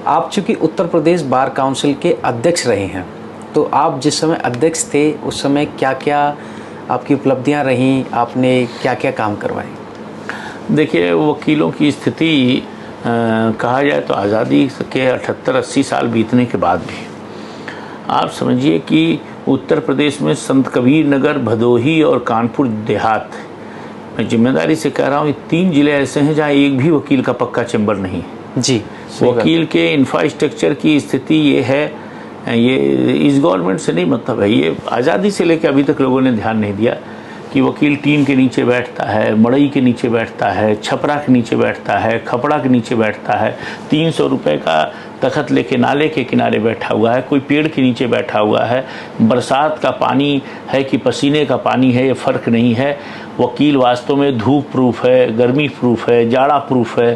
आप चूँकि Uttar Pradesh bar council के अध्यक्ष रहे हैं, तो आप जिस समय अध्यक्ष थे उस समय क्या क्या आपकी उपलब्धियां रहीं, आपने क्या क्या काम करवाए? देखिए, वकीलों की स्थिति कहा जाए तो आज़ादी के 78-80 साल बीतने के बाद भी आप समझिए कि उत्तर प्रदेश में संत कबीर नगर, भदोही और कानपुर देहात, मैं जिम्मेदारी से कह रहा हूँ, ये 3 जिले ऐसे हैं जहाँ एक भी वकील का पक्का चैम्बर नहीं है। जी, वकील के इंफ्रास्ट्रक्चर की स्थिति ये है, ये इस गवर्नमेंट से नहीं मतलब है, ये आज़ादी से लेकर अभी तक लोगों ने ध्यान नहीं दिया कि वकील टीन के नीचे बैठता है, मड़ई के नीचे बैठता है, छपरा के नीचे बैठता है, खपड़ा के नीचे बैठता है, 300 रुपये का तखत लेके नाले के किनारे बैठा हुआ है, कोई पेड़ के नीचे बैठा हुआ है, बरसात का पानी है कि पसीने का पानी है, ये फ़र्क नहीं है। वकील वास्तव में धूप प्रूफ है, गर्मी प्रूफ है, जाड़ा प्रूफ है।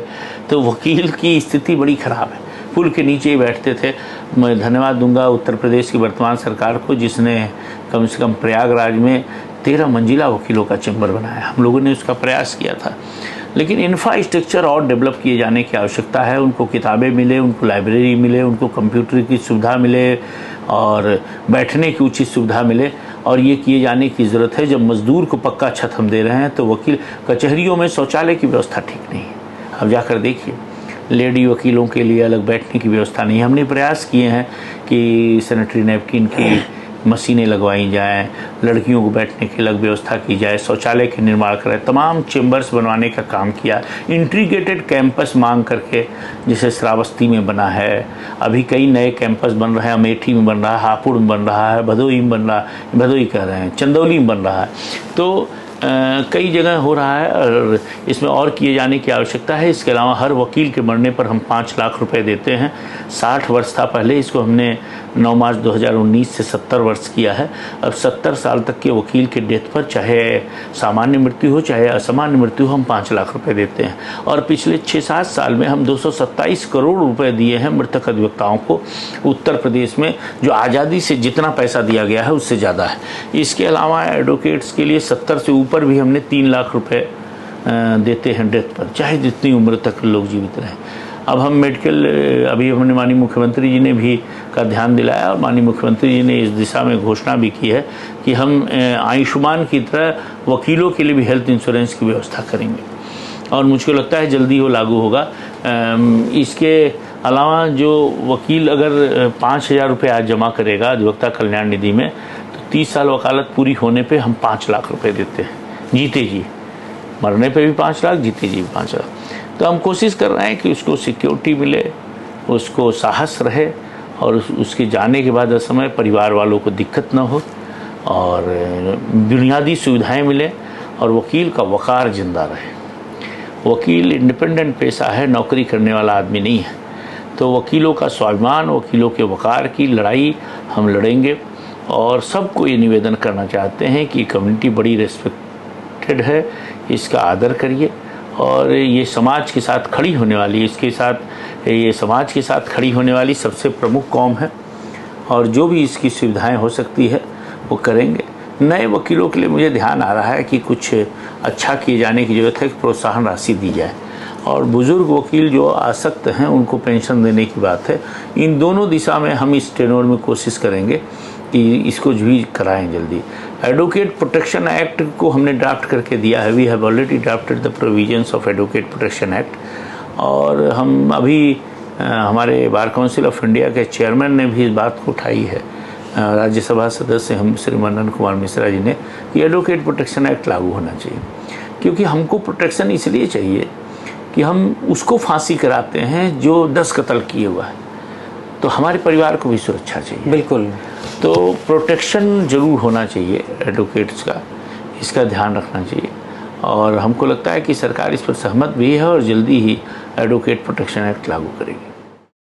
तो वकील की स्थिति बड़ी ख़राब है, पुल के नीचे ही बैठते थे। मैं धन्यवाद दूंगा उत्तर प्रदेश की वर्तमान सरकार को, जिसने कम से कम प्रयागराज में 13 मंजिला वकीलों का चैम्बर बनाया। हम लोगों ने उसका प्रयास किया था, लेकिन इंफ्रास्ट्रक्चर और डेवलप किए जाने की आवश्यकता है। उनको किताबें मिले, उनको लाइब्रेरी मिले, उनको कंप्यूटर की सुविधा मिले और बैठने की उचित सुविधा मिले, और ये किए जाने की ज़रूरत है। जब मज़दूर को पक्का छत हम दे रहे हैं तो वकील कचहरियों में शौचालय की व्यवस्था ठीक नहीं है। अब जाकर देखिए, लेडी वकीलों के लिए अलग बैठने की व्यवस्था नहीं है। हमने प्रयास किए हैं कि सैनिटरी नैपकिन की मशीनें लगवाई जाएं, लड़कियों को बैठने की अलग व्यवस्था की जाए, शौचालय के निर्माण करें, तमाम चेंबर्स बनवाने का काम किया, इंटीग्रेटेड कैंपस मांग करके, जैसे श्रावस्ती में बना है, अभी कई नए कैंपस बन रहे हैं, अमेठी में बन रहा है, हापुड़ में बन रहा है, भदोही में बन रहा है, भदोही कह रहे हैं, चंदौली में बन रहा है। तो कई जगह हो रहा है और इसमें और किए जाने की आवश्यकता है। इसके अलावा हर वकील के मरने पर हम 5 लाख रुपए देते हैं। 60 वर्ष था पहले, इसको हमने 9 मार्च 2019 से 70 वर्ष किया है। अब 70 साल तक के वकील के डेथ पर, चाहे सामान्य मृत्यु हो चाहे असामान्य मृत्यु हो, हम 5 लाख रुपए देते हैं। और पिछले 6-7 साल में हम 227 करोड़ रुपए दिए हैं मृतक अधिवक्ताओं को उत्तर प्रदेश में, जो आज़ादी से जितना पैसा दिया गया है उससे ज़्यादा है। इसके अलावा एडवोकेट्स के लिए 70 से ऊपर भी हमने 3 लाख रुपए देते हैं डेथ पर, चाहे जितनी उम्र तक लोग जीवित रहें। अब हम मेडिकल, अभी हमने माननीय मुख्यमंत्री जी ने भी का ध्यान दिलाया और माननीय मुख्यमंत्री जी ने इस दिशा में घोषणा भी की है कि हम आयुष्मान की तरह वकीलों के लिए भी हेल्थ इंश्योरेंस की व्यवस्था करेंगे, और मुझको लगता है जल्दी वो लागू होगा। इसके अलावा जो वकील अगर 5,000 रुपये आज जमा करेगा अधिवक्ता कल्याण निधि में, तो 30 साल वकालत पूरी होने पे हम 5 लाख रुपए देते हैं, जीते जी। मरने पे भी 5 लाख, जीते जी भी 5 लाख। तो हम कोशिश कर रहे हैं कि उसको सिक्योरिटी मिले, उसको साहस रहे, और उसके जाने के बाद असमय परिवार वालों को दिक्कत न हो, और बुनियादी सुविधाएं मिले, और वकील का वक़ार जिंदा रहे। वकील इंडिपेंडेंट पेशा है, नौकरी करने वाला आदमी नहीं है। तो वकीलों का स्वाभिमान, वकीलों के वक़ार की लड़ाई हम लड़ेंगे, और सबको ये निवेदन करना चाहते हैं कि कम्युनिटी बड़ी रेस्पेक्टेड है, इसका आदर करिए, और ये समाज के साथ खड़ी होने वाली, इसके साथ ये समाज के साथ खड़ी होने वाली सबसे प्रमुख कौम है, और जो भी इसकी सुविधाएं हो सकती है वो करेंगे। नए वकीलों के लिए मुझे ध्यान आ रहा है कि कुछ अच्छा किए जाने की ज़रूरत है, कि प्रोत्साहन राशि दी जाए, और बुज़ुर्ग वकील जो आसक्त हैं उनको पेंशन देने की बात है। इन दोनों दिशा में हम इस टेनोर में कोशिश करेंगे कि इसको भी कराएं जल्दी। एडवोकेट प्रोटेक्शन एक्ट को हमने ड्राफ्ट करके दिया है, we have already drafted the provisions of advocate protection act, और हम अभी हमारे बार काउंसिल ऑफ इंडिया के चेयरमैन ने भी इस बात को उठाई है, राज्यसभा सदस्य हम श्री मनन कुमार मिश्रा जी ने, कि एडवोकेट प्रोटेक्शन एक्ट लागू होना चाहिए। क्योंकि हमको प्रोटेक्शन इसलिए चाहिए कि हम उसको फांसी कराते हैं जो 10 कत्ल किए हुआ है, तो हमारे परिवार को भी सुरक्षा चाहिए। बिल्कुल। तो प्रोटेक्शन ज़रूर होना चाहिए एडवोकेट्स का, इसका ध्यान रखना चाहिए, और हमको लगता है कि सरकार इस पर सहमत भी है और जल्दी ही एडवोकेट प्रोटेक्शन एक्ट लागू करेगी।